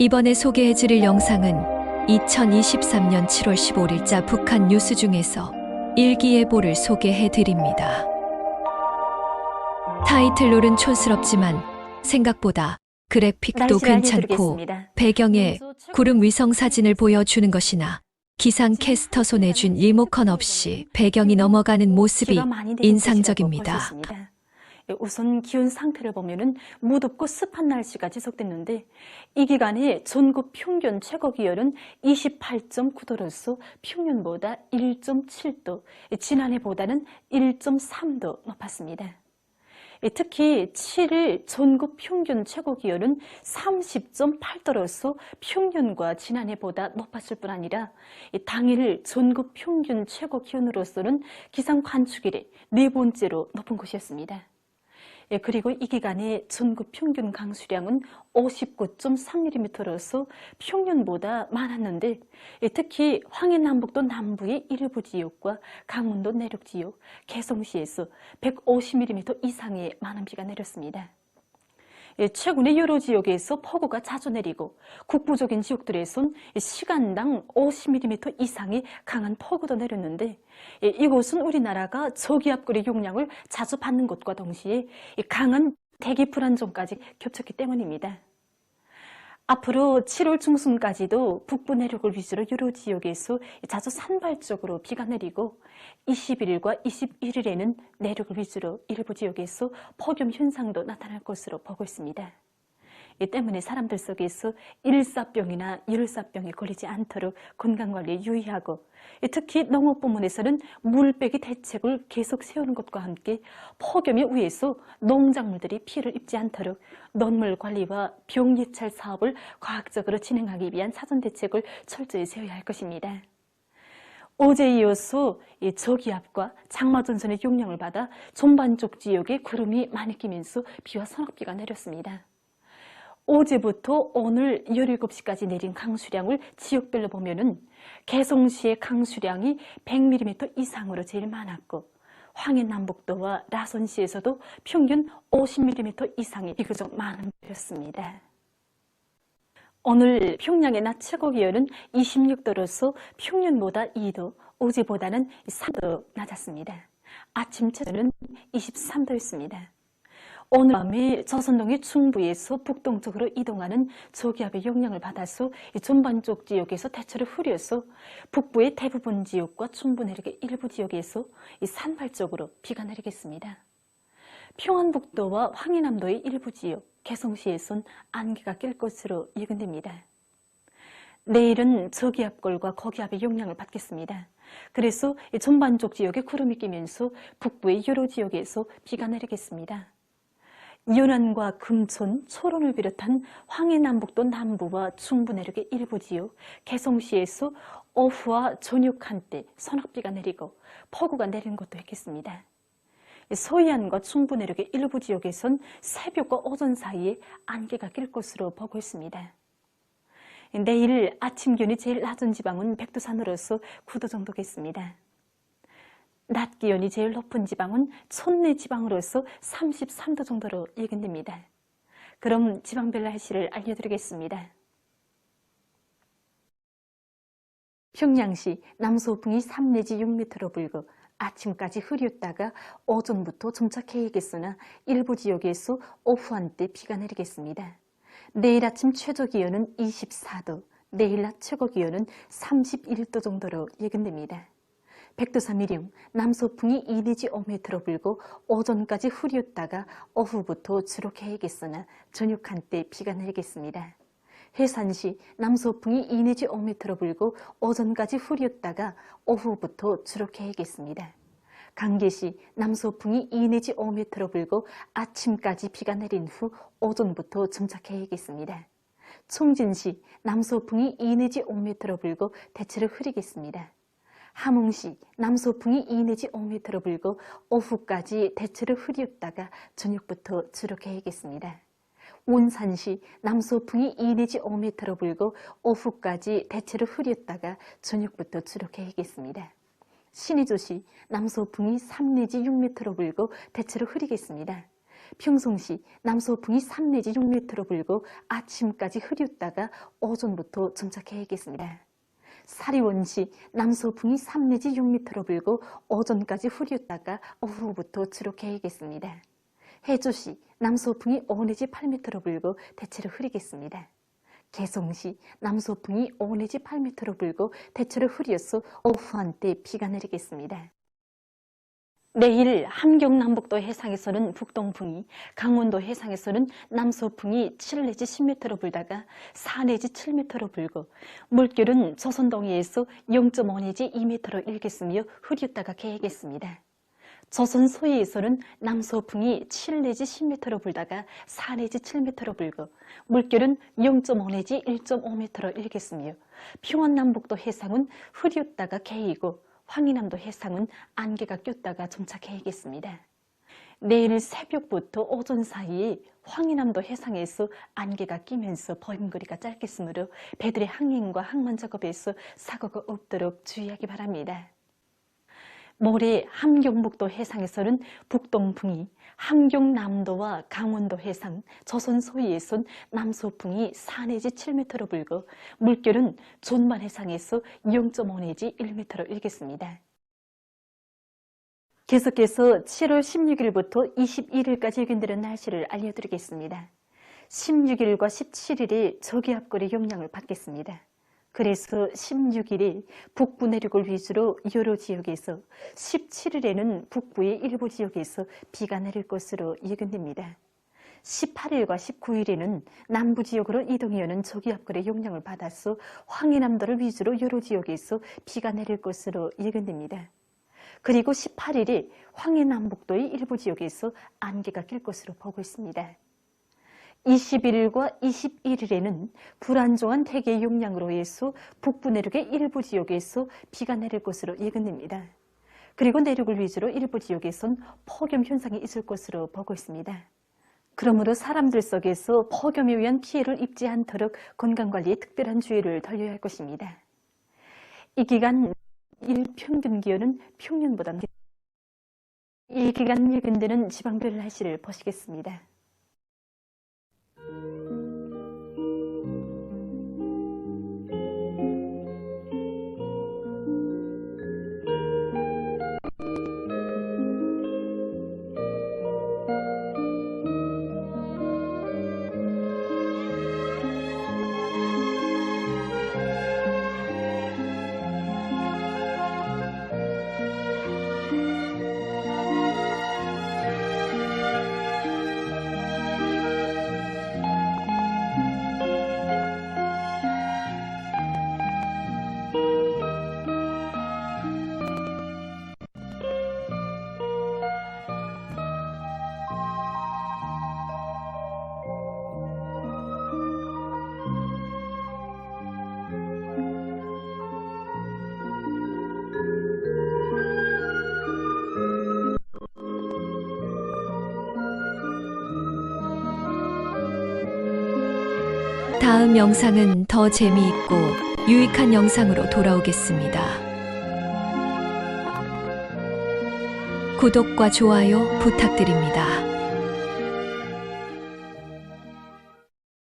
이번에 소개해드릴 영상은 2023년 7월 15일자 북한 뉴스 중에서 일기예보를 소개해드립니다. 타이틀롤은 촌스럽지만 생각보다 그래픽도 괜찮고 배경에 구름 위성 사진을 보여주는 것이나 기상캐스터 손해준 리모컨 없이 배경이 넘어가는 모습이 인상적입니다. 우선 기온 상태를 보면은 무덥고 습한 날씨가 지속됐는데 이 기간에 전국 평균 최고 기온은 28.9도로서 평년보다 1.7도, 지난해보다는 1.3도 높았습니다. 특히 7일 전국 평균 최고 기온은 30.8도로서 평년과 지난해보다 높았을 뿐 아니라 당일 전국 평균 최고 기온으로서는 기상 관측 이래 네 번째로 높은 곳이었습니다. 그리고 이 기간에 전국 평균 강수량은 59.3mm로서 평년보다 많았는데 특히 황해남북도 남부의 일부 지역과 강원도 내륙 지역, 개성시에서 150mm 이상의 많은 비가 내렸습니다. 최근에 여러 지역에서 폭우가 자주 내리고 국부적인 지역들에선 시간당 50mm 이상의 강한 폭우도 내렸는데 이곳은 우리나라가 저기압골의 용량을 자주 받는 것과 동시에 강한 대기 불안정까지 겹쳤기 때문입니다. 앞으로 7월 중순까지도 북부 내륙을 위주로 여러 지역에서 자주 산발적으로 비가 내리고 21일과 21일에는 내륙을 위주로 일부 지역에서 폭염 현상도 나타날 것으로 보고 있습니다. 이 때문에 사람들 속에서 일사병이나 열사병에 걸리지 않도록 건강관리에 유의하고 특히 농업 부문에서는 물배기 대책을 계속 세우는 것과 함께 폭염에 의해서 농작물들이 피해를 입지 않도록 농물 관리와 병예찰 사업을 과학적으로 진행하기 위한 사전 대책을 철저히 세워야 할 것입니다. 어제에 이어서 저기압과 장마전선의 영향을 받아 전반적 지역에 구름이 많이 끼면서 비와 서낙비가 내렸습니다. 어제부터 오늘 17시까지 내린 강수량을 지역별로 보면은 개성시의 강수량이 100mm 이상으로 제일 많았고 황해남북도와 라선시에서도 평균 50mm 이상이 비교적 많은 편이었습니다. 오늘 평양의 낮 최고 기온은 26도로서 평년보다 2도, 어제보다는 3도 낮았습니다. 아침 최저는 23도였습니다. 오늘 밤에 조선동의 중부에서 북동쪽으로 이동하는 저기압의 영향을 받아서 전반적 지역에서 대체로 흐려서 북부의 대부분 지역과 중부 내륙의 일부 지역에서 산발적으로 비가 내리겠습니다. 평안북도와 황해남도의 일부 지역, 개성시에선 안개가 낄 것으로 예견됩니다. 내일은 저기압골과 고기압의 영향을 받겠습니다. 그래서 전반적 지역에 구름이 끼면서 북부의 여러 지역에서 비가 내리겠습니다. 연안과 금천, 초론을 비롯한 황해남북도 남부와 중부 내륙의 일부 지역, 개성시에서 오후와 저녁 한때 서낙비가 내리고 폭우가 내리는 것도 있겠습니다. 서해안과 중부 내륙의 일부 지역에선 새벽과 오전 사이에 안개가 낄 것으로 보고 있습니다. 내일 아침 기온이 제일 낮은 지방은 백두산으로서 9도 정도겠습니다. 낮 기온이 제일 높은 지방은 촌내 지방으로서 33도 정도로 예견됩니다. 그럼 지방별 날씨를 알려드리겠습니다. 평양시 남서풍이 3 내지 6m로 불고 아침까지 흐렸다가 오전부터 점차 개이겠으나 일부 지역에서 오후 한때 비가 내리겠습니다. 내일 아침 최저 기온은 24도, 내일 낮 최고 기온은 31도 정도로 예견됩니다. 백두산 미령, 남서풍이 2 내지 5m로 불고 오전까지 흐렸다가 오후부터 주로 개이겠으나 저녁 한때 비가 내리겠습니다. 해산시 남서풍이 2 내지 5m로 불고 오전까지 흐렸다가 오후부터 주로 개이겠습니다. 강계시 남서풍이 2 내지 5m로 불고 아침까지 비가 내린 후 오전부터 점차 개이겠습니다. 총진시 남서풍이 2 내지 5m로 불고 대체로 흐리겠습니다. 함흥시 남서풍이 2 내지 5m로 불고 오후까지 대체로 흐렸다가 저녁부터 주로 개이겠습니다. 온산시 남서풍이 2 내지 5m로 불고 오후까지 대체로 흐렸다가 저녁부터 주로 개이겠습니다. 신의조시 남서풍이 3 내지 6m로 불고 대체로 흐리겠습니다. 평송시 남서풍이 3 내지 6m로 불고 아침까지 흐렸다가 오전부터 점차 개겠습니다. 사리원시 남서풍이 3 내지 6m로 불고 오전까지 흐렸다가 오후부터 주로 개겠습니다. 해주시 남서풍이 5 내지 8m로 불고 대체로 흐리겠습니다. 개성시 남서풍이 5 내지 8m로 불고 대체로 흐려서 오후 한때 비가 내리겠습니다. 내일 함경남북도 해상에서는 북동풍이, 강원도 해상에서는 남서풍이 7 내지 10m로 불다가 4 내지 7m로 불고 물결은 조선동해에서 0.5 내지 2m로 일겠으며 흐렸다가 개겠습니다. 조선 서해에서는 남서풍이 7 내지 10m로 불다가 4 내지 7m로 불고 물결은 0.5 내지 1.5m로 일겠으며 평안남북도 해상은 흐렸다가 개이고 황해남도 해상은 안개가 꼈다가 점차 개겠습니다. 내일 새벽부터 오전 사이에 황해남도 해상에서 안개가 끼면서 보임거리가 짧겠으므로 배들의 항행과 항만 작업에서 사고가 없도록 주의하기 바랍니다. 모레 함경북도 해상에서는 북동풍이, 함경남도와 강원도 해상, 조선 서해에선 남서풍이 4 내지 7m로 불고 물결은 존만 해상에서 0.5 내지 1m로 일겠습니다. 계속해서 7월 16일부터 21일까지 예견되는 날씨를 알려드리겠습니다. 16일과 17일에 저기압골의 영향을 받겠습니다. 그래서 16일에 북부 내륙을 위주로 여러 지역에서 17일에는 북부의 일부 지역에서 비가 내릴 것으로 예견됩니다. 18일과 19일에는 남부 지역으로 이동해오는 저기압골의 영향을 받아서 황해남도를 위주로 여러 지역에서 비가 내릴 것으로 예견됩니다. 그리고 18일에 황해남북도의 일부 지역에서 안개가 낄 것으로 보고 있습니다. 21일과 21일에는 불안정한 대기의 영향으로 해서 북부 내륙의 일부 지역에서 비가 내릴 것으로 예견됩니다. 그리고 내륙을 위주로 일부 지역에선 폭염 현상이 있을 것으로 보고 있습니다. 그러므로 사람들 속에서 폭염에 의한 피해를 입지 않도록 건강관리에 특별한 주의를 돌려야 할 것입니다. 이 기간 일평균 기온은 평년보다 이 기간 예견되는 지방별 날씨를 보시겠습니다. 다음 영상은 더 재미있고 유익한 영상으로 돌아오겠습니다. 구독과 좋아요 부탁드립니다.